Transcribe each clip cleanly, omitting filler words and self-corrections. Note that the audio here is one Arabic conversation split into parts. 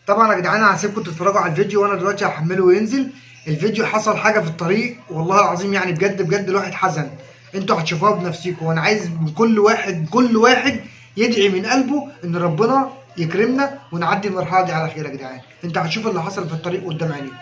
طبعا يا جدعان هسيبكم تتفرجوا على الفيديو وانا دلوقتي هحمله وينزل. الفيديو حصل حاجه في الطريق والله العظيم، يعني بجد بجد الواحد حزن. انتوا هتشوفوها بنفسيكم، وانا عايز من كل واحد يدعي من قلبه ان ربنا يكرمنا ونعدي المرحله دي على خير. يا جدعان انت هتشوف اللي حصل في الطريق قدام عينيكم،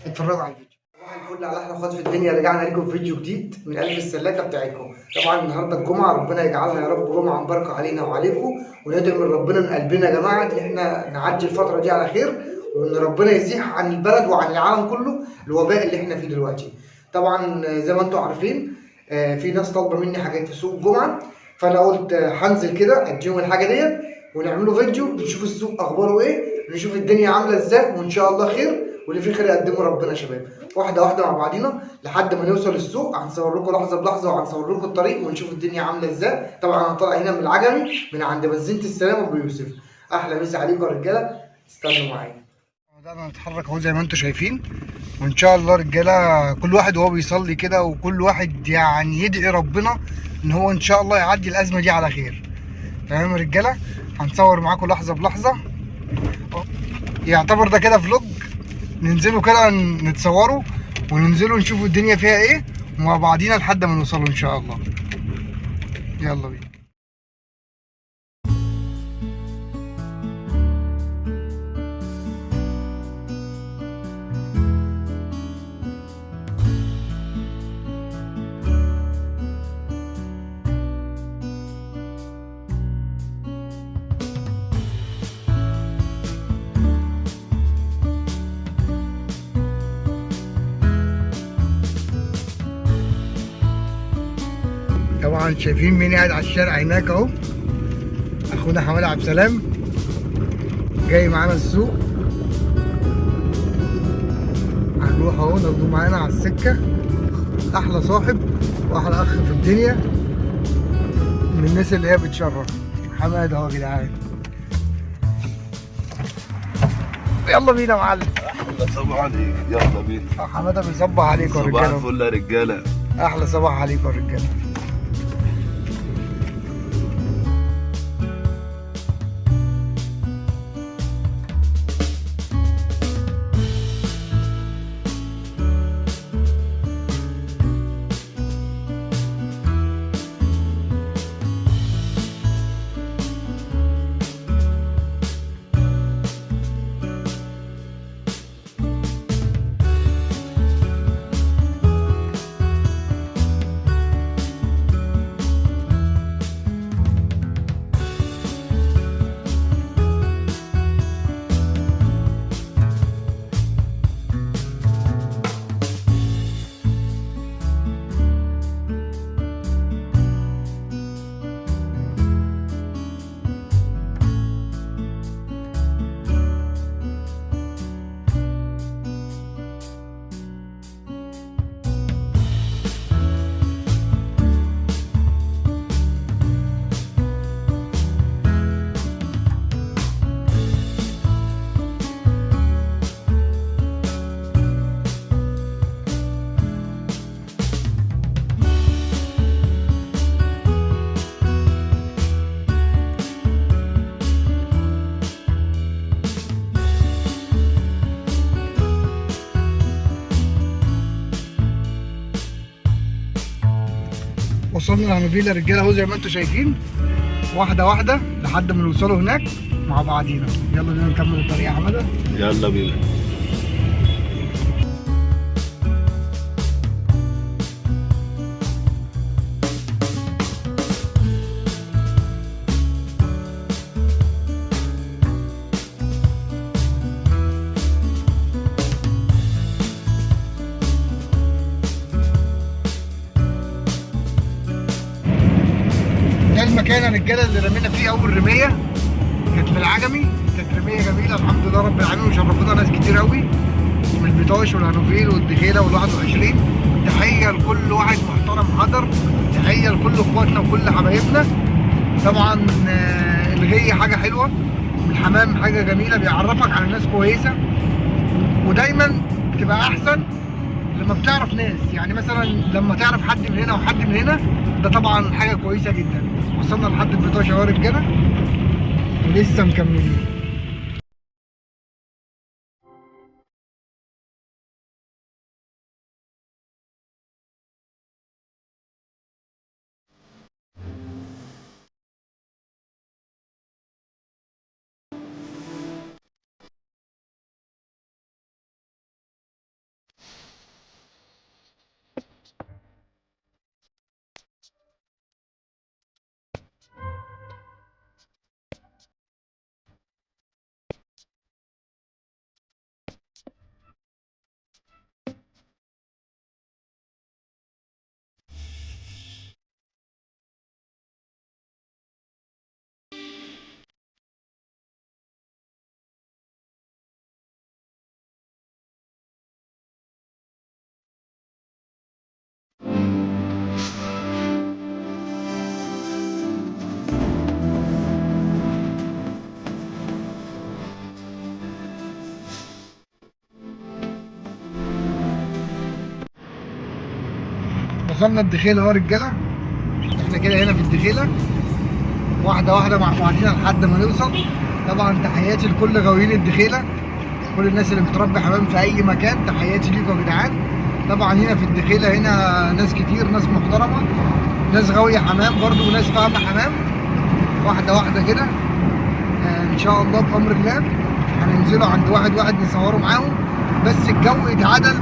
اتفرجوا على الفيديو. صباح الفل على احلى اخوات في الدنيا، رجعنا لكم في فيديو جديد من قلب السلاكه بتاعتكم. طبعا النهارده الجمعه، ربنا يجعلها يا رب جمعه مباركه علينا وعليكم، وندعي من ربنا من قلبنا يا جماعه ان احنا نعدي الفتره دي على خير، وان ربنا يزيح عن البلد وعن العالم كله الوباء اللي احنا فيه دلوقتي. طبعا زي ما انتم عارفين في ناس طالبه مني حاجات في سوق الجمعه، فانا قلت هنزل كده اديهم الحاجه ديت ونعملوا فيديو نشوف السوق اخباره ايه، نشوف الدنيا عامله ازاي، وان شاء الله خير، واللي فيه خير يقدمه ربنا يا شباب. واحده واحده مع بعضينا لحد ما نوصل السوق، هنصور لكم لحظه بلحظه وهنصور لكم الطريق ونشوف الدنيا عامله ازاي. طبعا انا طالع هنا من العجمي من عند بنزينه السلام ابو يوسف. احلى مسا عليكم يا رجاله، استنوا معايا. بدأنا نتحرك اهو زي ما انتم شايفين، وان شاء الله رجاله كل واحد وهو بيصلي كده، وكل واحد يعني يدعي ربنا ان هو ان شاء الله يعدي الازمه دي على خير. تمام يا رجاله، هنصور معاكم لحظه بلحظه، يعتبر ده كده فلوج. ننزلوا كده نتصوروا وننزلوا نشوفوا الدنيا فيها ايه ومع بعضينا لحد ما نوصلوا ان شاء الله. يلا بينا. طبعا شايفين مين قاعد على الشارع هناك اهو، اخونا حماد عبد السلام جاي معانا السوق. هنروح اهو ناخدوه معانا على السكه. احلى صاحب واحلى اخ في الدنيا، من الناس اللي هي بتشرف. حماد اهو يا جدعان، يلا بينا يا معلم. احلى صباح عليك، يلا بينا. حماده بيصبح عليكم يا رجاله. صباح الفل يا رجاله. احلى صباح عليكم يا رجاله. وصلنا لهانوفيل رجاله اهو زي ما انتم شايفين، واحده واحده لحد ما نوصلوا هناك مع بعضينا. يلا بينا نكمل الطريق يا حماده. يلا بينا. ده المكان يا رجاله اللي رمينا فيه اول رميه، كانت في العجمي. كانت رميه جميله الحمد لله رب العالمين، وشرفتنا ناس كتير قوي من البيطاش والهانوفيل والدخيله وال21. تحيه لكل واحد محترم حضر، تحيه لكل اخواتنا وكل حبايبنا. طبعا الغي حاجه حلوه، والحمام حاجه جميله بيعرفك على ناس كويسه، ودايما بتبقى احسن لما بتعرف ناس. يعني مثلا لما تعرف حد من هنا وحد من هنا، ده طبعا حاجه كويسه جدا. وصلنا لحد البيطاش اهو رجاله ولسه مكملين. وصلنا الدخيله اهو يا رجاله. احنا كده هنا في الدخيله، واحده واحده مع بعضينا لحد ما نوصل. طبعا تحياتي لكل غاويين الدخيله، كل الناس اللي بتربي حمام في اي مكان، تحياتي ليكم يا جدعان. طبعا هنا في الدخيله هنا ناس كتير، ناس محترمه، ناس غاويه حمام برضو وناس فاهمه حمام. واحده واحده كده ان شاء الله بامر الله هننزلوا عند واحد نصوروا معاهم، بس الجو يتعدل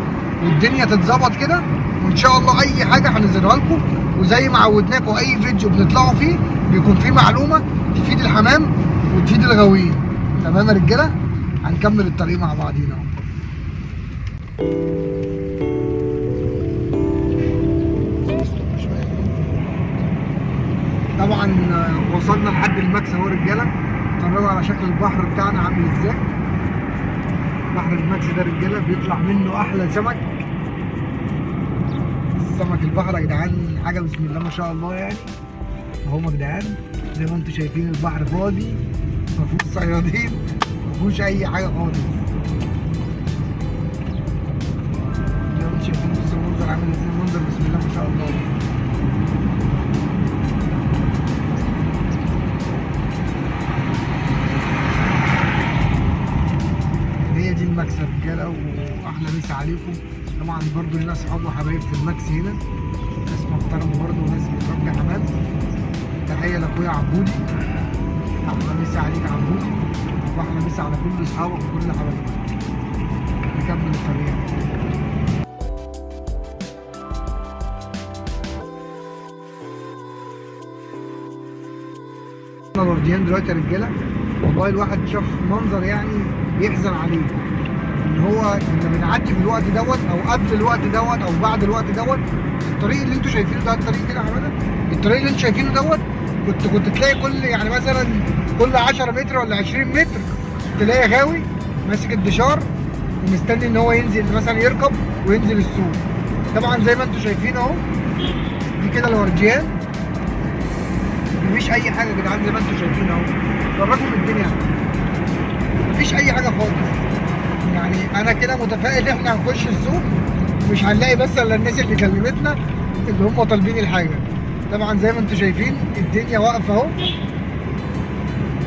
والدنيا تتظبط كده، وان شاء الله اي حاجه هننزلها لكم. وزي ما عودناكم اي فيديو بنطلعوا فيه بيكون فيه معلومه تفيد الحمام وتفيد الغاويين. تمام يا رجاله؟ هنكمل الطريق مع بعضينا. طبعا وصلنا لحد الماكس اهو يا رجاله. اتفرجوا على شكل البحر بتاعنا عامل ازاي. بحر الماكس ده رجاله بيطلع منه احلى سمك. سمك البحر يا جدعان حاجه بسم الله ما شاء الله يعني. اهو يا جدعان زي ما انتم شايفين البحر فاضي، مفيهوش صيادين، مفيهوش اي حاجه خالص. زي ما انتم شايفين بصوا المنظر عامل ازاي، المنظر بسم الله ما شاء الله. هي دي الماكس يا رجاله، واحلى مسا عليكم. طبعا برضو لنا اصحاب وحبايب في الماكس هنا، ناس محترمه برضو وناس بتربي حمام. تحيه لاخويا عبودي، احلى مسا عليك يا عبودي، واحلى مسا على كل اصحابك وكل حبايبك. نكمل الطريق. احنا وارديان دلوقتي يا رجاله. والله الواحد شاف منظر يعني يحزن عليه، ان هو لما بنعدي في الوقت دوت او قبل الوقت دوت او بعد الوقت دوت. الطريق اللي انتوا شايفينه ده الطريق كده يا حماده، الطريق اللي انتوا شايفينه دوت كنت تلاقي كل يعني مثلا كل 10 متر ولا 20 متر تلاقي غاوي ماسك الدشار ومستني ان هو ينزل مثلا يركب وينزل السوق. طبعا زي ما انتوا شايفين اهو دي كده الورديان، مفيش اي حاجه يا جدعان زي ما انتوا شايفين اهو. فرجوا من الدنيا مفيش اي حاجه خالص. يعني انا كده متفائل ان احنا هنخش السوق مش هنلاقي بس الا الناس اللي كلمتنا اللي هم طالبين الحاجه. طبعا زي ما انتم شايفين الدنيا واقفه اهو.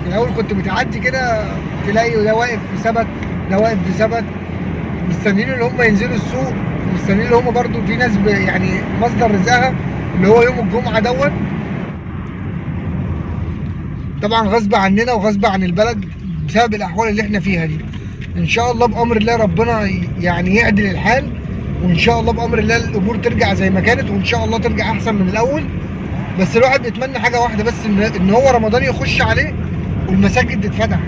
الاول كنت بتعدي كده تلاقي ده واقف في سبت، ده واقف في سبت، مستنيين اللي هم ينزلوا السوق، مستنيين اللي هم برضو في ناس يعني مصدر رزقها اللي هو يوم الجمعه دوت. طبعا غصب عننا وغصب عن البلد بسبب الاحوال اللي احنا فيها دي. ان شاء الله بامر الله ربنا يعني يعدل الحال، وان شاء الله بامر الله الامور ترجع زي ما كانت، وان شاء الله ترجع احسن من الاول. بس الواحد بيتمنى حاجه واحده بس، ان هو رمضان يخش عليه والمساجد تتفتح،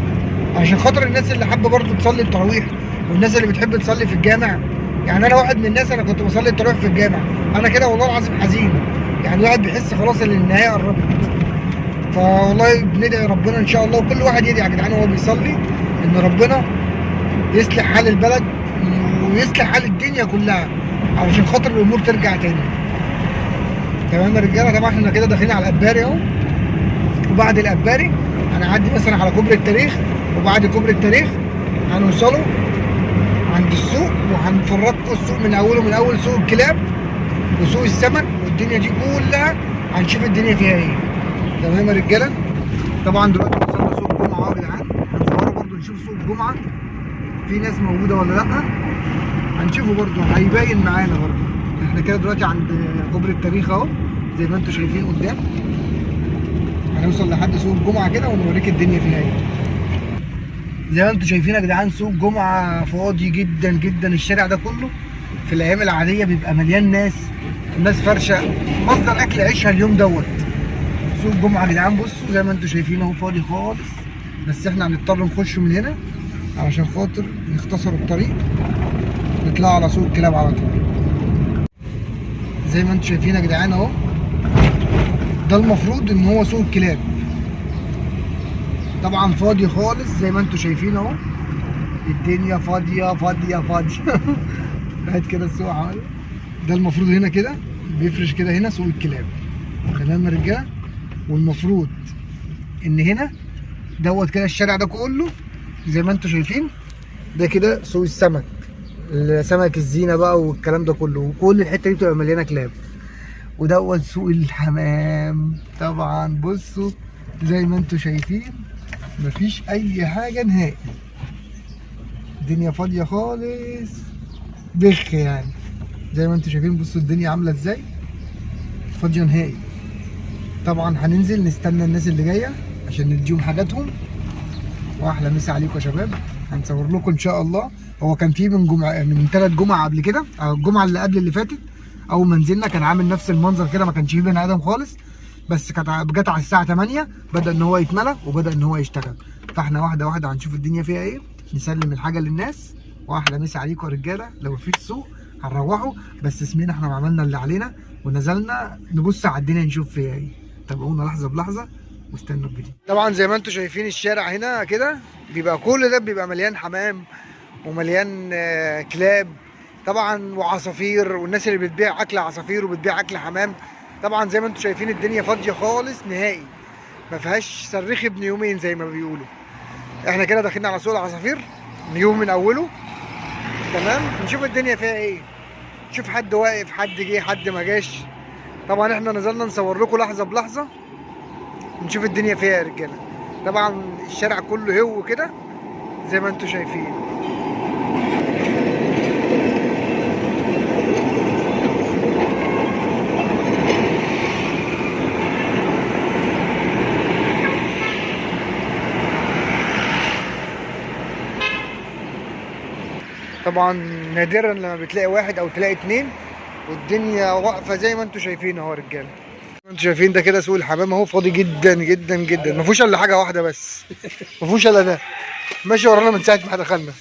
عشان خاطر الناس اللي حابه برضه تصلي التراويح والناس اللي بتحب تصلي في الجامع. يعني انا واحد من الناس، انا كنت بصلي التراويح في الجامع، انا كده والله العظيم حزين. يعني الواحد بيحس خلاص ان النهايه قربت. فوالله بندعي ربنا ان شاء الله، وكل واحد يدعي يا جدعان وهو بيصلي ان ربنا يصلح حال البلد ويصلح حال الدنيا كلها علشان خاطر الامور ترجع تاني. تمام يا رجاله؟ طبعا احنا كده داخلين على الاباري اهو، وبعد الاباري هنعدي مثلا على كوبري التاريخ، وبعد كوبري التاريخ هنوصلوا عند السوق وهنفرجكم السوق من اوله، من اول سوق الكلاب وسوق السمك والدنيا دي كلها هنشوف الدنيا فيها ايه. تمام يا رجاله؟ طبعا دلوقتي وصلنا سوق الجمعه اهو يا جدعان، هنصوروا برضه نشوف سوق الجمعه في ناس موجوده ولا لا، هنشوفه برضه هيبين معانا برضه. احنا كده دلوقتي عند كوبري التاريخ اهو زي ما انتم شايفين قدام. هنوصل لحد سوق الجمعه كده ونوريك الدنيا فيها ايه. زي ما انتم شايفين يا جدعان سوق الجمعه فاضي جدا جدا. الشارع ده كله في الايام العاديه بيبقى مليان ناس، الناس فرشه مصدر اكل عيشها اليوم دوت. سوق الجمعه يا جدعان بصوا زي ما انتم شايفين اهو فاضي خالص، بس احنا هنضطر نخش من هنا علشان خاطر نختصر الطريق نطلع على سوق الكلاب على طول. زي ما انتم شايفين يا جدعان اهو ده المفروض ان هو سوق الكلاب. طبعا فاضي خالص زي ما انتم شايفين اهو، الدنيا فاضيه فاضيه فاضيه. قاعد كده السوق عامل ده المفروض هنا كده بيفرش كده هنا سوق الكلاب. تمام يا رجاله؟ والمفروض ان هنا دوت كده الشارع ده كله زي ما انتم شايفين ده كده سوق السمك، سمك الزينه بقى والكلام ده كله، وكل الحته دي بتبقى مليانه كلاب. ودوت سوق الحمام. طبعا بصوا زي ما انتوا شايفين مفيش اي حاجه نهائي، الدنيا فاضيه خالص بخ يعني. زي ما انتوا شايفين بصوا الدنيا عامله ازاي، فاضيه نهائي. طبعا هننزل نستنى الناس اللي جايه عشان نديهم حاجاتهم. واحلى مسا عليكم يا شباب، هنصور لكم ان شاء الله. هو كان في من 3 جمعة قبل كده، او الجمعه اللي قبل اللي فاتت، اول ما نزلنا كان عامل نفس المنظر كده، ما كانش فيه بني ادم خالص، بس كانت جت على الساعه 8 بدا ان هو يتملى وبدا ان هو يشتغل. فاحنا واحده واحده هنشوف الدنيا فيها ايه، نسلم الحاجه للناس. واحلى مسا عليكم يا رجاله. لو مفيش سوق هنروحوا، بس اسمنا احنا عملنا اللي علينا ونزلنا نبص على الدنيا نشوف فيها ايه. تابعونا لحظه بلحظه واستنوا الفيديو. طبعا زي ما انتم شايفين الشارع هنا كده بيبقى كل ده بيبقى مليان حمام ومليان كلاب طبعا وعصافير، والناس اللي بتبيع اكل عصافير وبتبيع اكل حمام. طبعا زي ما انتم شايفين الدنيا فاضيه خالص نهائي، ما فيهاش صريخ ابن يومين زي ما بيقولوا. احنا كده داخلين على سوق العصافير، نجيبه من اوله تمام، نشوف الدنيا فيها ايه، نشوف حد واقف، حد جه، حد ما جاش. طبعا احنا نزلنا نصور لكم لحظه بلحظه نشوف الدنيا فيها يا رجاله. طبعا الشارع كله هو كده زي ما انتم شايفين. طبعا نادرا لما بتلاقي واحد او تلاقي 2 والدنيا واقفه زي ما انتم شايفين اهو يا رجاله. انتوا شايفين ده كده سوق الحمام اهو، فاضي جدا جدا جدا، ما فيهوش الا حاجه واحده بس، ما فيهوش الا ده ماشي ورانا من ساعه ما احنا دخلنا،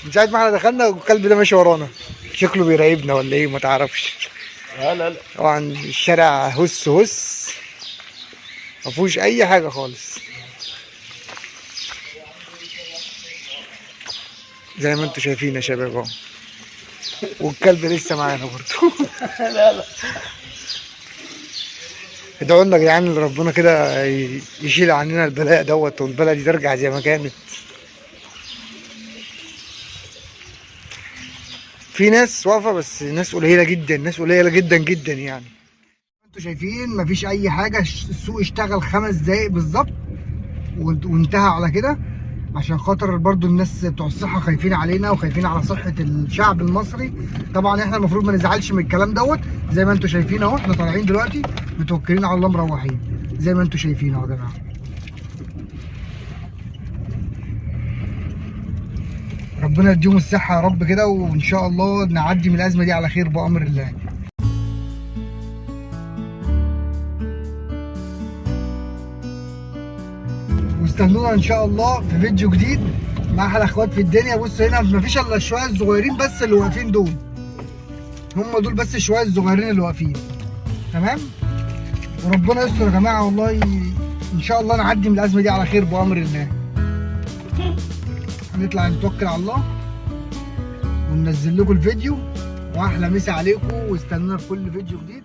من ساعه ما احنا دخلنا والكلب ده ماشي ورانا، شكله بيراقبنا ولا ايه ما تعرفش. لا طبعا الشارع هس هس ما فيهوش اي حاجه خالص زي ما انتوا شايفين يا شباب اهو، والكلب لسه معانا برضه. لا ادعوا لنا يا جدعان ان ربنا كده يشيل عننا البلاء دوت والبلد دي ترجع زي ما كانت. في ناس واقفه بس ناس قليله جدا، ناس قليله جدا جدا يعني. انتوا شايفين مفيش اي حاجه، السوق اشتغل 5 دقايق بالظبط وانتهى على كده، عشان خاطر برضو الناس بتوع الصحه خايفين علينا وخايفين على صحه الشعب المصري. طبعا احنا المفروض ما نزعلش من الكلام دوت. زي ما انتوا شايفين اهو احنا طالعين دلوقتي متوكلين على الله مروحين زي ما انتوا شايفين اهو يا جماعه. ربنا يديهم الصحه يا رب كده، وان شاء الله نعدي من الازمه دي على خير بامر الله. واستنونا ان شاء الله في فيديو جديد مع احلى اخوات في الدنيا. بصوا هنا مفيش الا الشويه الصغيرين بس اللي واقفين دول، هم دول بس الشويه الصغيرين اللي واقفين تمام. وربنا يستر يا جماعه والله، ان شاء الله نعدي من الازمه دي على خير بامر الله. هنطلع نتوكل على الله وننزل لكم الفيديو، واحلى مسا عليكم واستنونا في كل فيديو جديد.